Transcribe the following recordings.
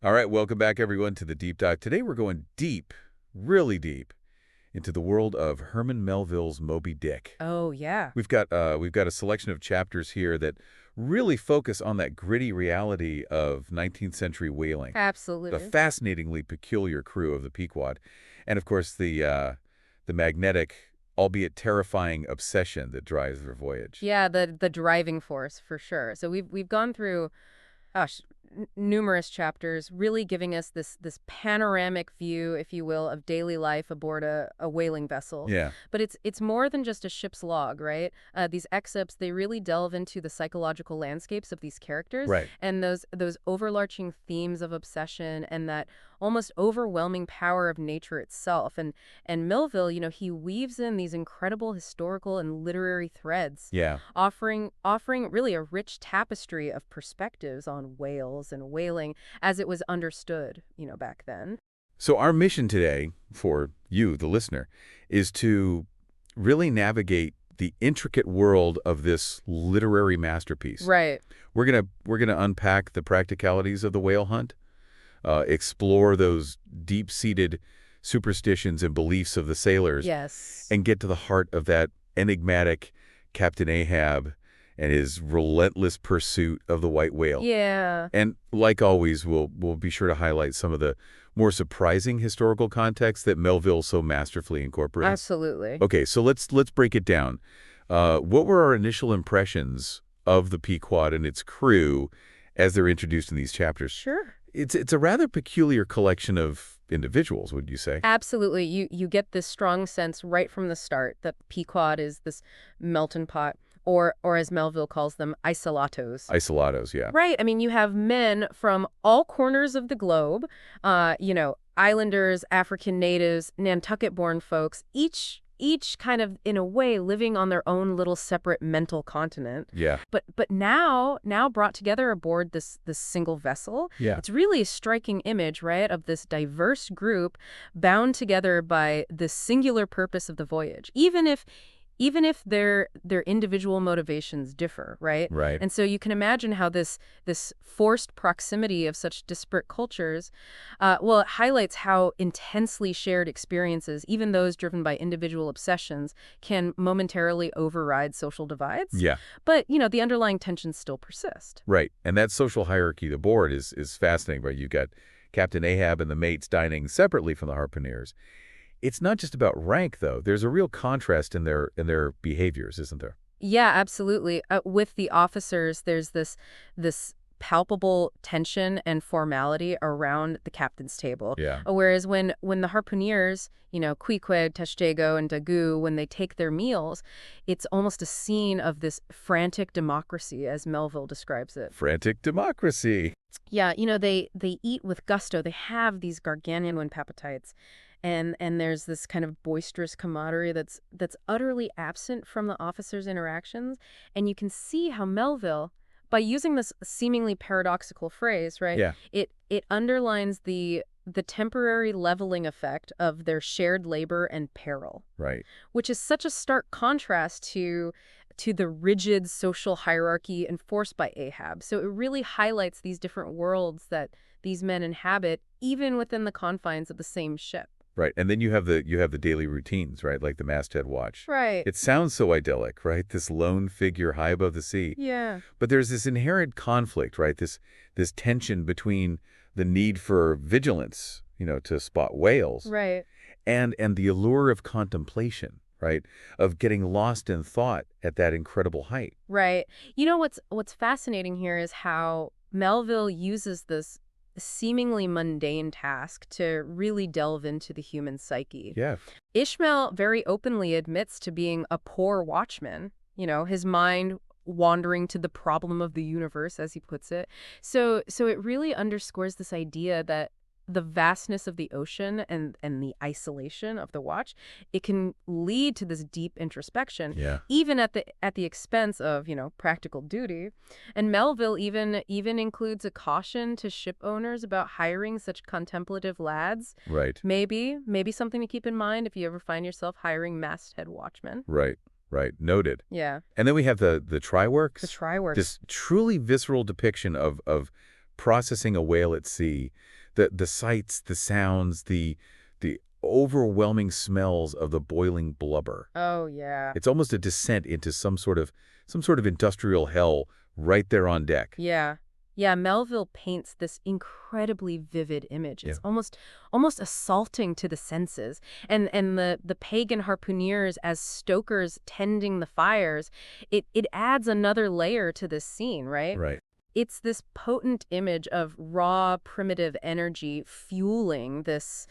All right, welcome back everyone to the Deep Dive. Today we're going deep, really deep, into the world of Herman Melville's Moby Dick. Oh, yeah. We've got a selection of chapters here that really focus on that gritty reality of 19th century whaling, the Absolutely. fascinatingly peculiar crew of the Pequod, and of course the magnetic, albeit terrifying obsession that drives their voyage. Yeah, the driving force for sure. So we've gone through, gosh, numerous chapters, really giving us this panoramic view, if you will, of daily life aboard a whaling vessel. Yeah, But it's more than just a ship's log, right? These excerpts, they really delve into the psychological landscapes of these characters right. and those overarching themes of obsession and that almost overwhelming power of nature itself. And Melville, he weaves in these incredible historical and literary threads, Yeah. offering really a rich tapestry of perspectives on whales and whaling as it was understood, back then. So our mission today, for you, the listener, is to really navigate the intricate world of this literary masterpiece. Right. We're gonna unpack the practicalities of the whale hunt, explore those deep-seated superstitions and beliefs of the sailors, Yes. and get to the heart of that enigmatic Captain Ahab and his relentless pursuit of the white whale. Yeah. And like always, we'll be sure to highlight some of the more surprising historical context that Melville so masterfully incorporates. Absolutely. Okay, so let's break it down. What were our initial impressions of the Pequod and its crew as they're introduced in these chapters? Sure. It's a rather peculiar collection of individuals, would you say? Absolutely. You get this strong sense right from the start that Pequod is this melting pot, or as Melville calls them, isolatos. Isolados, yeah. Right. I mean, you have men from all corners of the globe, islanders, African natives, Nantucket-born folks, each kind of, in a way, living on their own little separate mental continent. Yeah, But now brought together aboard this single vessel. yeah. It's really a striking image, right, of this diverse group bound together by the singular purpose of the voyage, even if their individual motivations differ, right? Right. And so you can imagine how this forced proximity of such disparate cultures, it highlights how intensely shared experiences, even those driven by individual obsessions, can momentarily override social divides. Yeah. But, the underlying tensions still persist. Right. And that social hierarchy of the board is fascinating, right? You've got Captain Ahab and the mates dining separately from the harpooneers. It's not just about rank, though. There's a real contrast in their behaviors, isn't there? Yeah, absolutely. With the officers, there's this palpable tension and formality around the captain's table. Yeah. Whereas when the harpooneers, Queequeg, Testego, and Dagu, when they take their meals, it's almost a scene of this frantic democracy, as Melville describes it. Frantic democracy. Yeah, they eat with gusto. They have these gargantuan appetites. And there's this kind of boisterous camaraderie that's utterly absent from the officers' interactions. And you can see how Melville, by using this seemingly paradoxical phrase, right? Yeah. It underlines the temporary leveling effect of their shared labor and peril, Right. which is such a stark contrast to the rigid social hierarchy enforced by Ahab. So it really highlights these different worlds that these men inhabit, even within the confines of the same ship. Right. And then you have the daily routines, right? Like the masthead watch. Right. It sounds so idyllic, right? This lone figure high above the sea. Yeah. But there's this inherent conflict, right? This tension between the need for vigilance, to spot whales, Right. and the allure of contemplation, right? Of getting lost in thought at that incredible height. Right. What's fascinating here is how Melville uses this seemingly mundane task to really delve into the human psyche. Yeah. Ishmael very openly admits to being a poor watchman, his mind wandering to the problem of the universe, as he puts it. So it really underscores this idea that the vastness of the ocean and the isolation of the watch, it can lead to this deep introspection, Yeah. even at the expense of, practical duty. And Melville even includes a caution to ship owners about hiring such contemplative lads. Right. Maybe something to keep in mind if you ever find yourself hiring masthead watchmen. Right. Right. Noted. Yeah. And then we have the try-works. The try works. This truly visceral depiction of processing a whale at sea, The sights, the sounds, the overwhelming smells of the boiling blubber. Oh, yeah. It's almost a descent into some sort of industrial hell right there on deck. Yeah. Yeah, Melville paints this incredibly vivid image. Yeah. It's almost assaulting to the senses. And the pagan harpooneers as stokers tending the fires, it adds another layer to this scene, right? Right. It's this potent image of raw, primitive energy fueling this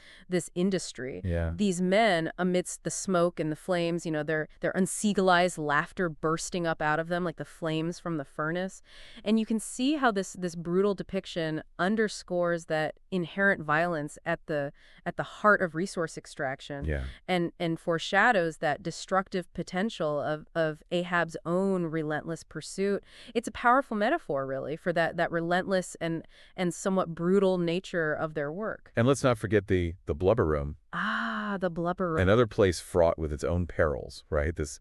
industry. Yeah. These men, amidst the smoke and the flames, their unseagalized laughter bursting up out of them like the flames from the furnace. And you can see how this brutal depiction underscores that inherent violence at the heart of resource extraction. Yeah. And foreshadows that destructive potential of Ahab's own relentless pursuit. It's a powerful metaphor, really, for that relentless and somewhat brutal nature of their work. And let's not forget the blubber room, Ah, the blubber room. another place fraught with its own perils, right? This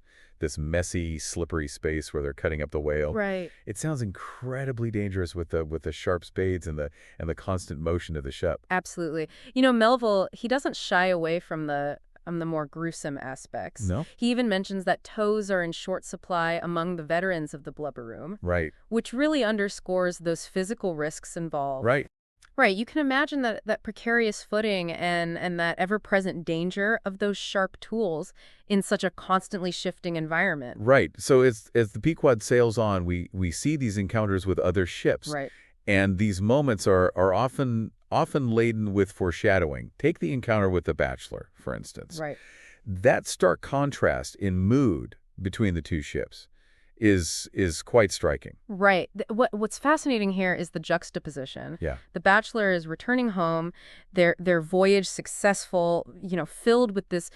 messy, slippery space where they're cutting up the whale. Right. It sounds incredibly dangerous with the sharp spades and the constant motion of the ship. Absolutely. Melville, he doesn't shy away from the more gruesome aspects. No? He even mentions that tows are in short supply among the veterans of the blubber room, Right. which really underscores those physical risks involved. Right. Right. You can imagine that precarious footing and that ever-present danger of those sharp tools in such a constantly shifting environment. Right. So as the Pequod sails on, we see these encounters with other ships. Right. And these moments are often laden with foreshadowing. Take the encounter with the Bachelor, for instance. Right. That stark contrast in mood between the two ships is quite striking. Right. What's fascinating here is the juxtaposition. Yeah. The Bachelor is returning home, their voyage successful, filled with this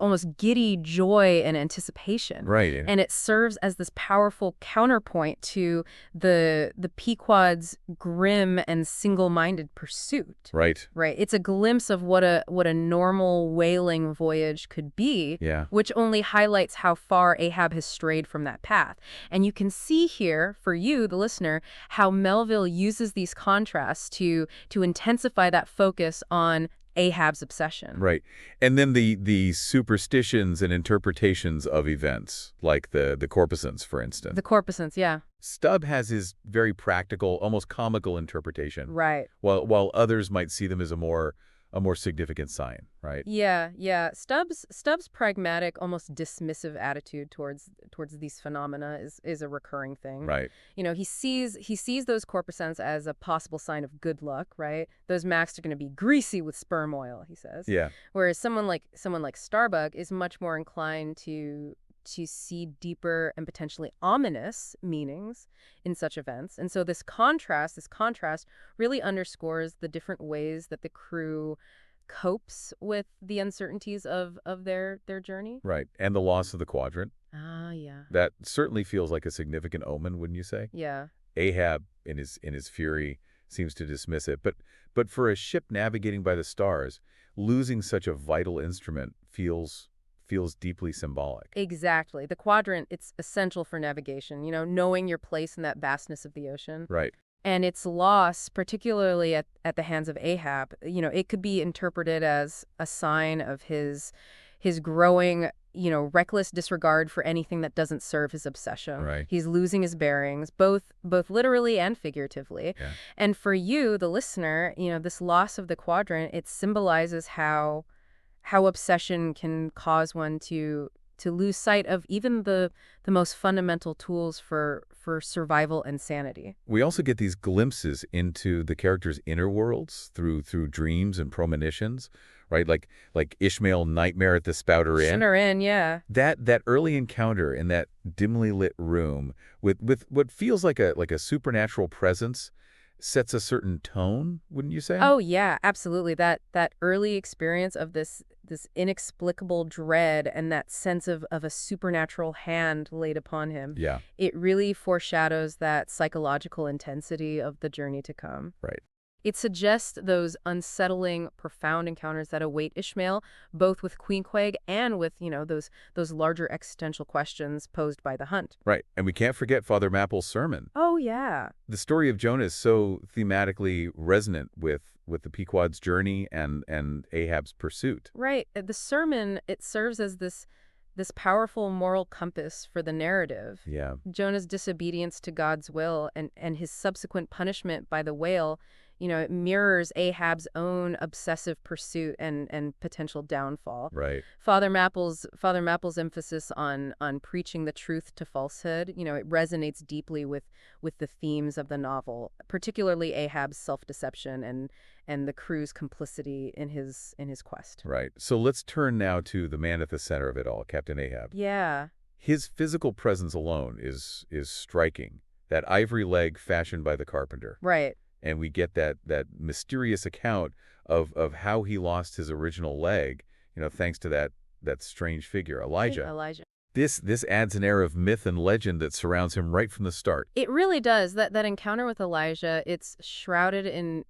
almost giddy joy and anticipation. Right. And it serves as this powerful counterpoint to the Pequod's grim and single-minded pursuit. Right. Right. It's a glimpse of what a normal whaling voyage could be, Yeah. which only highlights how far Ahab has strayed from that path. And you can see here, for you, the listener, how Melville uses these contrasts to intensify that focus on Ahab's obsession. Right. And then the superstitions and interpretations of events, like the corpusants, for instance. The corpusants, yeah. Stubb has his very practical, almost comical interpretation, Right. while others might see them as a more significant sign, right? Yeah. Stubbs' pragmatic, almost dismissive attitude towards these phenomena is a recurring thing. Right. He sees those corpusants as a possible sign of good luck, right? Those macks are going to be greasy with sperm oil, he says. Yeah. Whereas someone like Starbuck is much more inclined to see deeper and potentially ominous meanings in such events. And so this contrast really underscores the different ways that the crew copes with the uncertainties of their journey. Right. And the loss of the quadrant. Ah, yeah. That certainly feels like a significant omen, wouldn't you say? Yeah. Ahab, in his fury, seems to dismiss it. But for a ship navigating by the stars, losing such a vital instrument feels deeply symbolic. Exactly. The quadrant, it's essential for navigation, knowing your place in that vastness of the ocean. Right. And its loss, particularly at the hands of Ahab, it could be interpreted as a sign of his growing, reckless disregard for anything that doesn't serve his obsession. Right. He's losing his bearings, both literally and figuratively. Yeah. And for you, the listener, this loss of the quadrant, it symbolizes how obsession can cause one to lose sight of even the most fundamental tools for survival and sanity. We also get these glimpses into the characters' inner worlds through dreams and premonitions, right? Like Ishmael Nightmare at the Spouter Inn. Shooter Inn, yeah. That early encounter in that dimly lit room with what feels like a supernatural presence sets a certain tone, wouldn't you say? Oh, yeah, absolutely. That early experience of this inexplicable dread and that sense of a supernatural hand laid upon him. Yeah. It really foreshadows that psychological intensity of the journey to come. Right. It suggests those unsettling, profound encounters that await Ishmael, both with Queequeg and with, those larger existential questions posed by the hunt. Right. And we can't forget Father Mapple's sermon. Oh, yeah. The story of Jonah is so thematically resonant with the Pequod's journey and Ahab's pursuit. Right. The sermon, it serves as this powerful moral compass for the narrative. Yeah. Jonah's disobedience to God's will and his subsequent punishment by the whale, it mirrors Ahab's own obsessive pursuit and potential downfall. Right. Father Mapple's emphasis on preaching the truth to falsehood, it resonates deeply with the themes of the novel, particularly Ahab's self-deception and the crew's complicity in his quest. Right. So let's turn now to the man at the center of it all, Captain Ahab. Yeah. His physical presence alone is striking. That ivory leg fashioned by the carpenter. Right. And we get that mysterious account of how he lost his original leg, thanks to that strange figure, Elijah. Elijah. This adds an air of myth and legend that surrounds him right from the start. It really does. That encounter with Elijah, it's shrouded in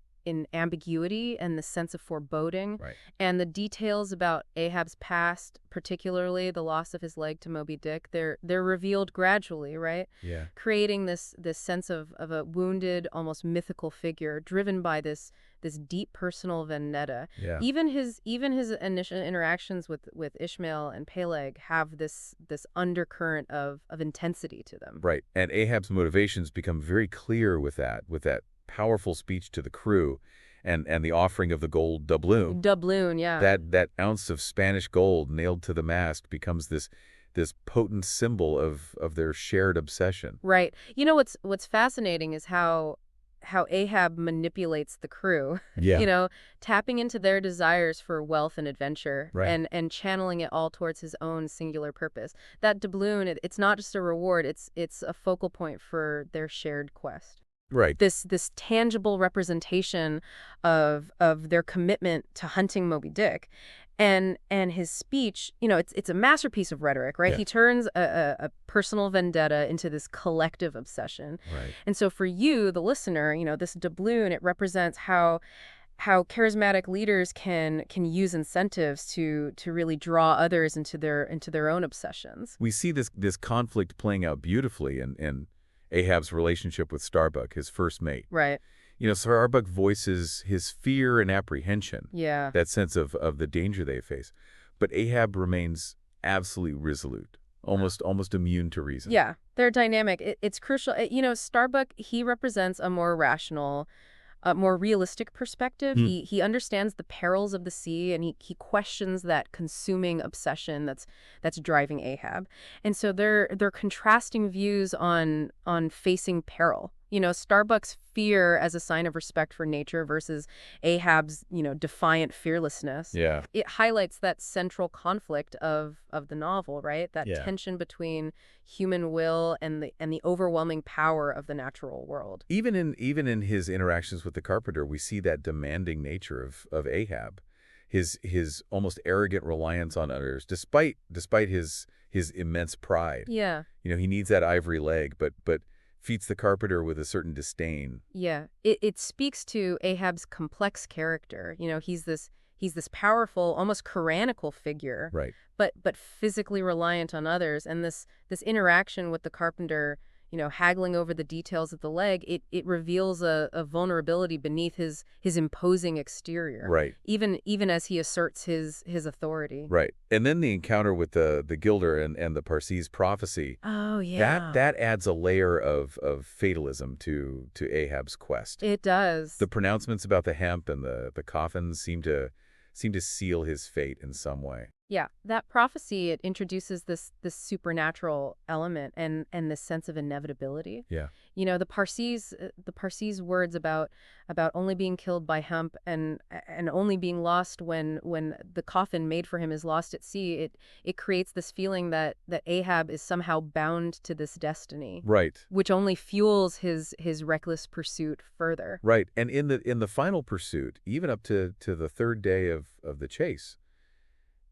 ambiguity and the sense of foreboding. Right. And the details about Ahab's past, particularly the loss of his leg to Moby-Dick, they're revealed gradually, right? Yeah. Creating this sense of a wounded, almost mythical figure driven by this deep personal vendetta. Yeah. Even his initial interactions with Ishmael and Peleg have this undercurrent of intensity to them. Right. And Ahab's motivations become very clear with that powerful speech to the crew and the offering of the gold doubloon. Doubloon, yeah. That ounce of Spanish gold nailed to the mast becomes this potent symbol of their shared obsession. Right. What's fascinating is how Ahab manipulates the crew. Yeah. Tapping into their desires for wealth and adventure. Right. And channeling it all towards his own singular purpose. That doubloon, it's not just a reward, it's a focal point for their shared quest. Right. This tangible representation of their commitment to hunting Moby-Dick. And his speech, it's a masterpiece of rhetoric, right? Yeah. He turns a personal vendetta into this collective obsession. Right. And so for you, the listener, this doubloon, it represents how charismatic leaders can use incentives to really draw others into their own obsessions. We see this conflict playing out beautifully in Ahab's relationship with Starbuck, his first mate. Right. Starbuck voices his fear and apprehension. Yeah. That sense of the danger they face. But Ahab remains absolutely resolute, almost immune to reason. Yeah, they're dynamic. It's crucial. Starbuck, he represents a more rational, more realistic perspective. He understands the perils of the sea, and he questions that consuming obsession that's driving Ahab. And so they're contrasting views on facing peril. Starbuck's fear as a sign of respect for nature versus Ahab's, defiant fearlessness. Yeah. It highlights that central conflict of the novel, right? That Yeah. tension between human will and the overwhelming power of the natural world. Even in his interactions with the carpenter, we see that demanding nature of Ahab, his almost arrogant reliance on others, despite his immense pride. Yeah. He needs that ivory leg, but treats the carpenter with a certain disdain. Yeah. It speaks to Ahab's complex character. He's this powerful, almost tyrannical figure, Right. but physically reliant on others. And this interaction with the carpenter, haggling over the details of the leg, it reveals a vulnerability beneath his imposing exterior. Right. Even as he asserts his authority. Right. And then the encounter with the Gilder and the Parsee's prophecy. Oh, yeah. That adds a layer of fatalism to Ahab's quest. It does. The pronouncements about the hemp and the coffins seem to seal his fate in some way. Yeah, that prophecy, it introduces this supernatural element and this sense of inevitability. Yeah. The Parsee's words about only being killed by hemp and only being lost when the coffin made for him is lost at sea. It creates this feeling that Ahab is somehow bound to this destiny. Right. Which only fuels his reckless pursuit further. Right. And in the final pursuit, even up to the third day of the chase,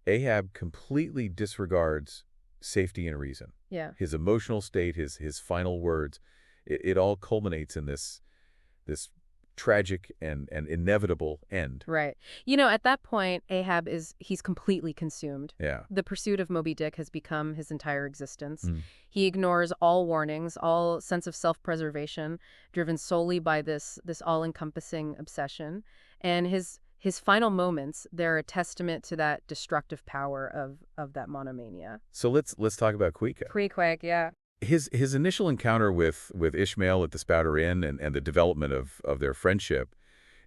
Ahab completely disregards safety and reason. Yeah. His emotional state, his final words, it all culminates in this tragic and inevitable end. Right. At that point, he's completely consumed. Yeah. The pursuit of Moby Dick has become his entire existence. Mm. He ignores all warnings, all sense of self-preservation, driven solely by this all-encompassing obsession. And his final moments, they're a testament to that destructive power of that monomania. So let's talk about Queequeg. Queequeg, yeah. His initial encounter with Ishmael at the Spouter Inn and the development of their friendship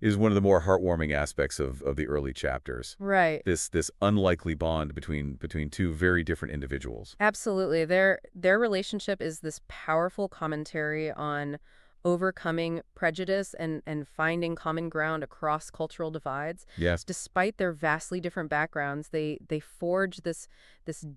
is one of the more heartwarming aspects of the early chapters. Right. This unlikely bond between two very different individuals. Absolutely. Their relationship is this powerful commentary on overcoming prejudice and finding common ground across cultural divides. Yes. Despite their vastly different backgrounds, they forge this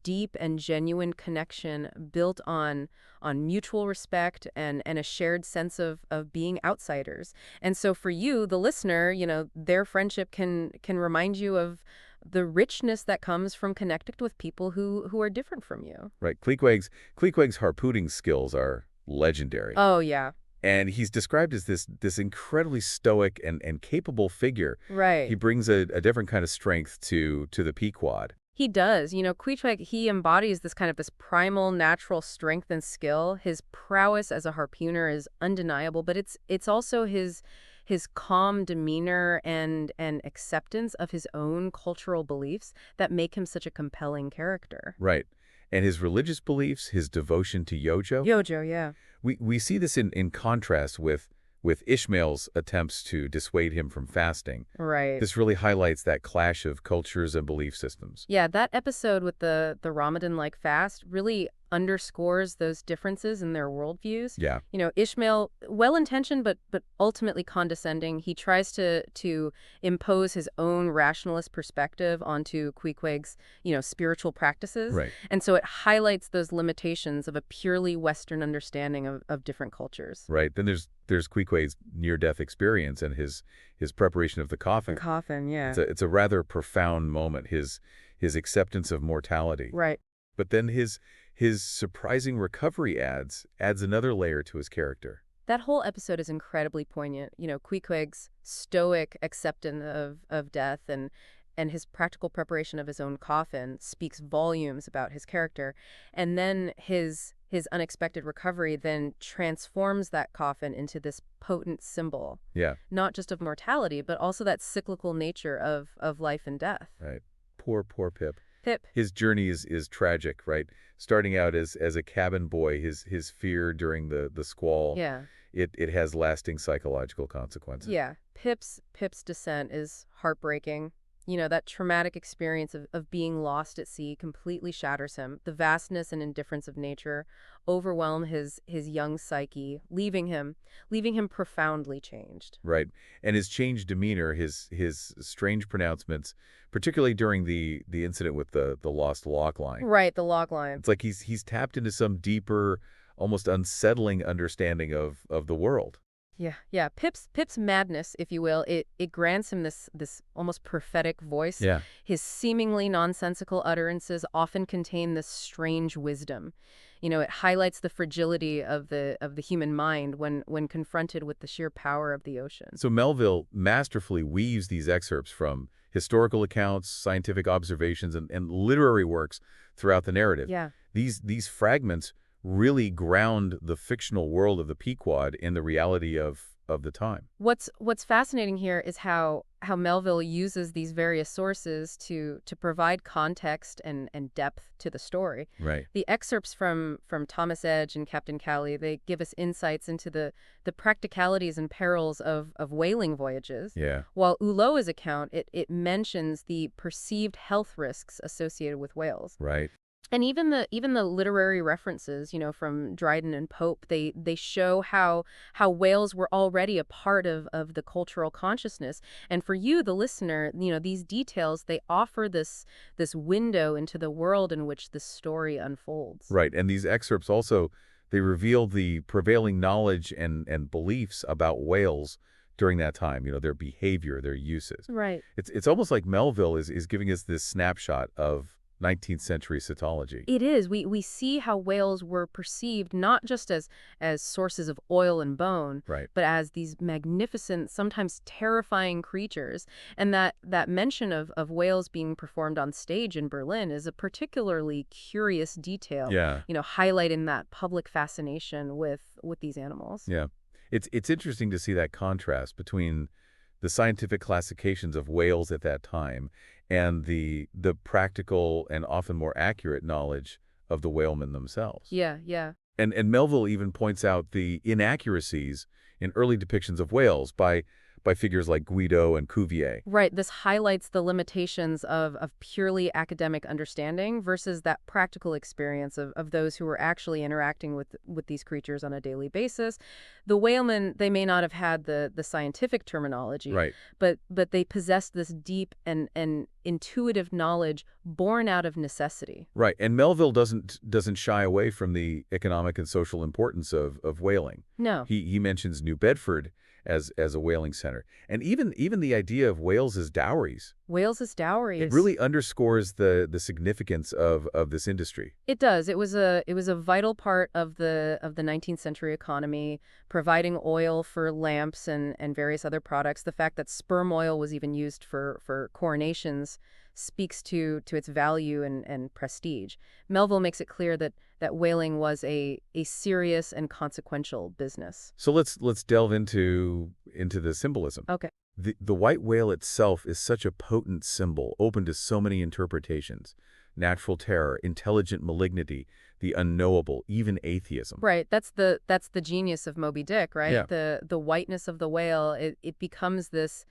deep and genuine connection built on mutual respect and a shared sense of being outsiders. And so for you, the listener, their friendship can remind you of the richness that comes from connecting with people who are different from you. Right. Queequeg's harpooning skills are legendary. Oh, yeah. And he's described as this incredibly stoic and capable figure. Right. He brings a different kind of strength to the Pequod. He does. Queequeg, he embodies this primal natural strength and skill. His prowess as a harpooner is undeniable, but it's also his calm demeanor and acceptance of his own cultural beliefs that make him such a compelling character. Right. And his religious beliefs, his devotion to Yojo. Yojo, yeah. We see this in contrast with Ishmael's attempts to dissuade him from fasting. Right. This really highlights that clash of cultures and belief systems. Yeah, that episode with the Ramadan-like fast really underscores those differences in their worldviews. Yeah. Ishmael, well-intentioned but ultimately condescending, he tries to impose his own rationalist perspective onto Queequeg's, spiritual practices. Right. And so it highlights those limitations of a purely Western understanding of different cultures. Right. Then there's Queequeg's near-death experience and his preparation of the coffin. The coffin, yeah. It's a rather profound moment, his acceptance of mortality. Right. But then his surprising recovery adds another layer to his character. That whole episode is incredibly poignant. Queequeg's stoic acceptance of death and his practical preparation of his own coffin speaks volumes about his character. And then his unexpected recovery then transforms that coffin into this potent symbol. Yeah. Not just of mortality, but also that cyclical nature of life and death. Right. Poor Pip. Pip. His journey is tragic, right? Starting out as a cabin boy, his fear during the squall. Yeah. It has lasting psychological consequences. Yeah. Pip's descent is heartbreaking. That traumatic experience of being lost at sea completely shatters him. The vastness and indifference of nature overwhelm his young psyche, leaving him profoundly changed. Right. And his changed demeanor, his strange pronouncements, particularly during the incident with the lost log line. Right, the log line. It's like he's tapped into some deeper, almost unsettling understanding of the world. Yeah. Pip's madness, if you will, it grants him this almost prophetic voice. Yeah. His seemingly nonsensical utterances often contain this strange wisdom. It highlights the fragility of the human mind when confronted with the sheer power of the ocean. So Melville masterfully weaves these excerpts from historical accounts, scientific observations, and literary works throughout the narrative. Yeah. These fragments really ground the fictional world of the Pequod in the reality of the time. What's fascinating here is how Melville uses these various sources to provide context and depth to the story. Right. The excerpts from Thomas Edge and Captain Cowley, they give us insights into the practicalities and perils of whaling voyages. Yeah. While Ulloa's account, it mentions the perceived health risks associated with whales. Right. And even the literary references, from Dryden and Pope, they show how whales were already a part of the cultural consciousness. And for you, the listener, these details, they offer this window into the world in which this story unfolds. Right. And these excerpts also, they reveal the prevailing knowledge and beliefs about whales during that time, their behavior, their uses. Right. It's almost like Melville is giving us this snapshot of 19th century cetology. It is. We see how whales were perceived not just as sources of oil and bone, Right. but as these magnificent, sometimes terrifying creatures. And that mention of whales being performed on stage in Berlin is a particularly curious detail, Yeah. highlighting that public fascination with these animals. Yeah. It's interesting to see that contrast between the scientific classifications of whales at that time and the practical and often more accurate knowledge of the whalemen themselves. Yeah, yeah. And Melville even points out the inaccuracies in early depictions of whales by figures like Guido and Cuvier. Right. This highlights the limitations of purely academic understanding versus that practical experience of those who were actually interacting with these creatures on a daily basis. The whalemen, they may not have had the scientific terminology, Right. but they possessed this deep and intuitive knowledge born out of necessity. Right. And Melville doesn't shy away from the economic and social importance of whaling. No. He mentions New Bedford as a whaling center. And even the idea of whales as dowries. Whales as dowries. It really underscores the significance of this industry. It does. It was a vital part of the 19th century economy, providing oil for lamps and various other products. The fact that sperm oil was even used for coronations speaks to its value and prestige. Melville makes it clear that whaling was a serious and consequential business. So let's delve into the symbolism. Okay. The white whale itself is such a potent symbol, open to so many interpretations. Natural terror, intelligent malignity, the unknowable, even atheism. Right. That's the genius of Moby Dick, right? Yeah. The whiteness of the whale, it becomes this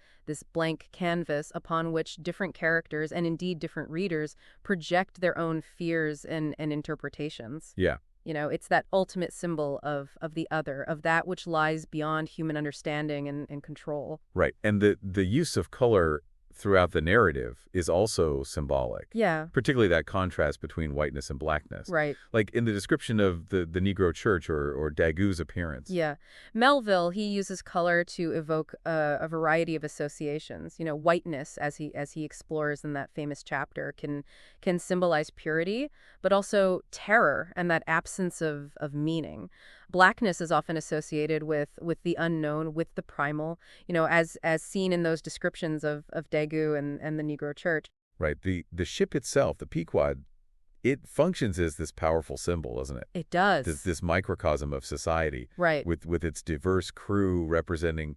blank canvas upon which different characters and indeed different readers project their own fears and interpretations. Yeah. It's that ultimate symbol of the other, of that which lies beyond human understanding and control. Right. And the use of color throughout the narrative is also symbolic. Yeah. Particularly that contrast between whiteness and blackness. Right. Like in the description of the Negro church or Daggoo's appearance. Yeah. Melville, he uses color to evoke a variety of associations. Whiteness, as he explores in that famous chapter, can symbolize purity, but also terror and that absence of meaning. Blackness is often associated with the unknown, with the primal, as seen in those descriptions of Daggoo and the Negro church. Right. The ship itself, the Pequod, it functions as this powerful symbol, doesn't it? It does. This microcosm of society. Right. With its diverse crew representing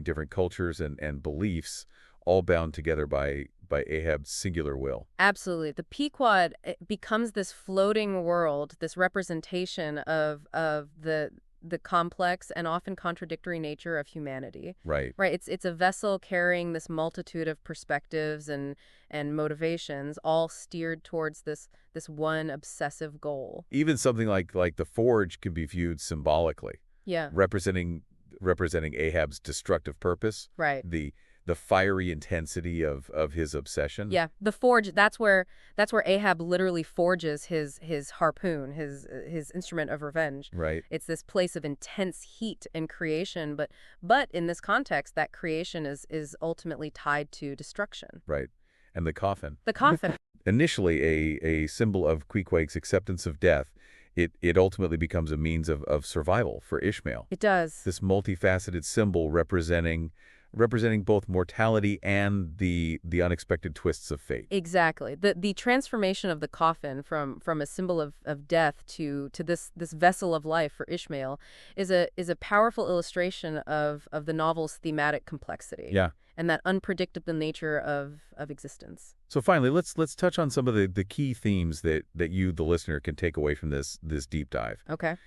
different cultures and beliefs, all bound together by Ahab's singular will. Absolutely. The Pequod becomes this floating world, this representation of the complex and often contradictory nature of humanity. Right. Right. It's a vessel carrying this multitude of perspectives and motivations, all steered towards this one obsessive goal. Even something like the forge can be viewed symbolically. Yeah. Representing Ahab's destructive purpose. Right. The fiery intensity of his obsession. Yeah, the forge, that's where Ahab literally forges his harpoon, his instrument of revenge. Right. It's this place of intense heat and creation, but in this context, that creation is ultimately tied to destruction. Right. And the coffin. The coffin. Initially a symbol of Queequeg's acceptance of death, it ultimately becomes a means of survival for Ishmael. It does. This multifaceted symbol representing both mortality and the unexpected twists of fate. Exactly. The transformation of the coffin from a symbol of death to this vessel of life for Ishmael is a powerful illustration of the novel's thematic complexity. Yeah. And that unpredictable nature of existence. So finally, let's touch on some of the key themes that you, the listener, can take away from this deep dive. Okay.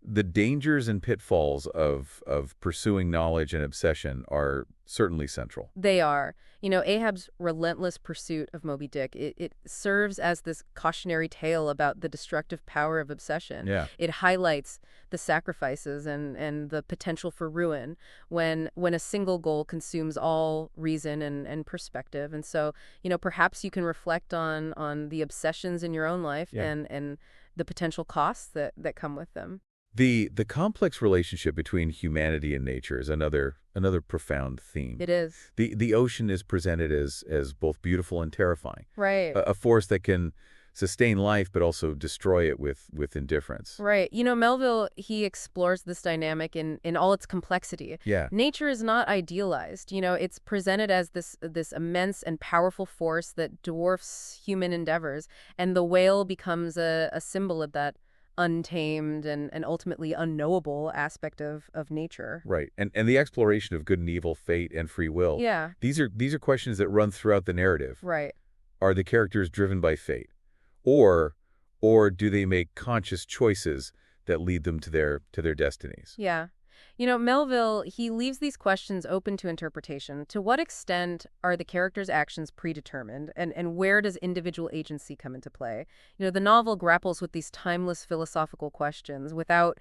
The dangers and pitfalls of pursuing knowledge and obsession are certainly central. They are. Ahab's relentless pursuit of Moby-Dick, it serves as this cautionary tale about the destructive power of obsession. Yeah. It highlights the sacrifices and the potential for ruin when a single goal consumes all reason and perspective. And so, perhaps you can reflect on the obsessions in your own life Yeah. and the potential costs that come with them. The complex relationship between humanity and nature is another profound theme. It is. The ocean is presented as both beautiful and terrifying, Right. a force that can sustain life but also destroy it with indifference. Right. Melville, he explores this dynamic in all its complexity. Yeah, Nature is not idealized. It's presented as this immense and powerful force that dwarfs human endeavors, and the whale becomes a symbol of that untamed and ultimately unknowable aspect of nature. right. And the exploration of good and evil, fate and free will. Yeah, These are questions that run throughout the narrative. right. Are the characters driven by fate? Or or do they make conscious choices that lead them to their destinies? Yeah. Melville, he leaves these questions open to interpretation. To what extent are the characters' actions predetermined, and where does individual agency come into play? The novel grapples with these timeless philosophical questions without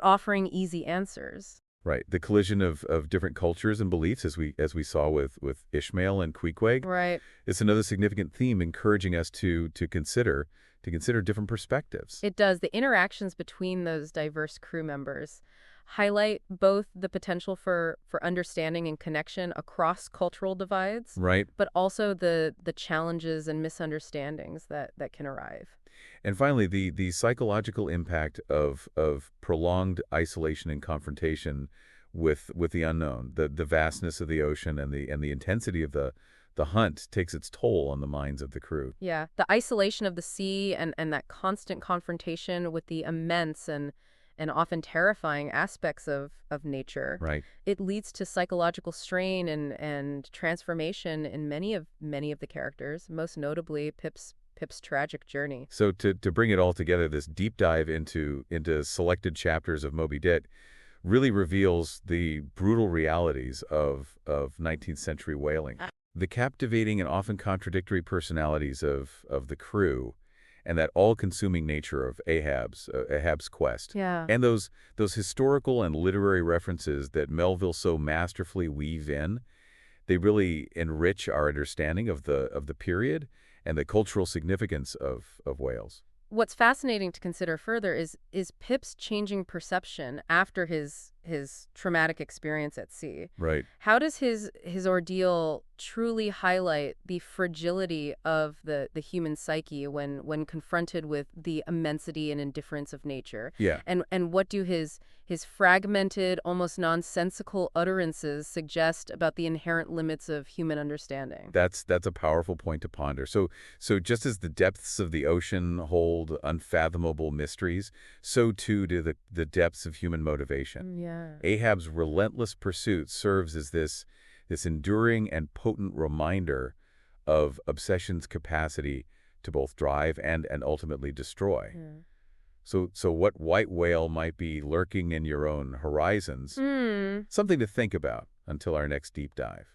offering easy answers. Right. The collision of different cultures and beliefs, as we saw with Ishmael and Queequeg, Right. is another significant theme encouraging us to consider different perspectives. It does. The interactions between those diverse crew members highlight both the potential for understanding and connection across cultural divides, Right. but also the challenges and misunderstandings that can arrive. And finally, the psychological impact of prolonged isolation and confrontation with the unknown, the vastness of the ocean and the intensity of the hunt takes its toll on the minds of the crew. Yeah, the isolation of the sea and that constant confrontation with the immense and often terrifying aspects of nature, Right. it leads to psychological strain and transformation in many of the characters, most notably Pip's tragic journey. So to bring it all together, this deep dive into selected chapters of Moby Dick really reveals the brutal realities of 19th century whaling. The captivating and often contradictory personalities of the crew, and that all-consuming nature of Ahab's quest. Yeah. And those historical and literary references that Melville so masterfully weave in, they really enrich our understanding of the period and the cultural significance of whales. What's fascinating to consider further is Pip's changing perception after his traumatic experience at sea. Right. How does his ordeal truly highlight the fragility of the human psyche when confronted with the immensity and indifference of nature? Yeah. And what do his fragmented, almost nonsensical utterances suggest about the inherent limits of human understanding? That's a powerful point to ponder. So just as the depths of the ocean hold unfathomable mysteries, so too do the depths of human motivation. Yeah. Ahab's relentless pursuit serves as this enduring and potent reminder of obsession's capacity to both drive and ultimately destroy. Yeah. So what white whale might be lurking in your own horizons? Hmm. Something to think about until our next deep dive.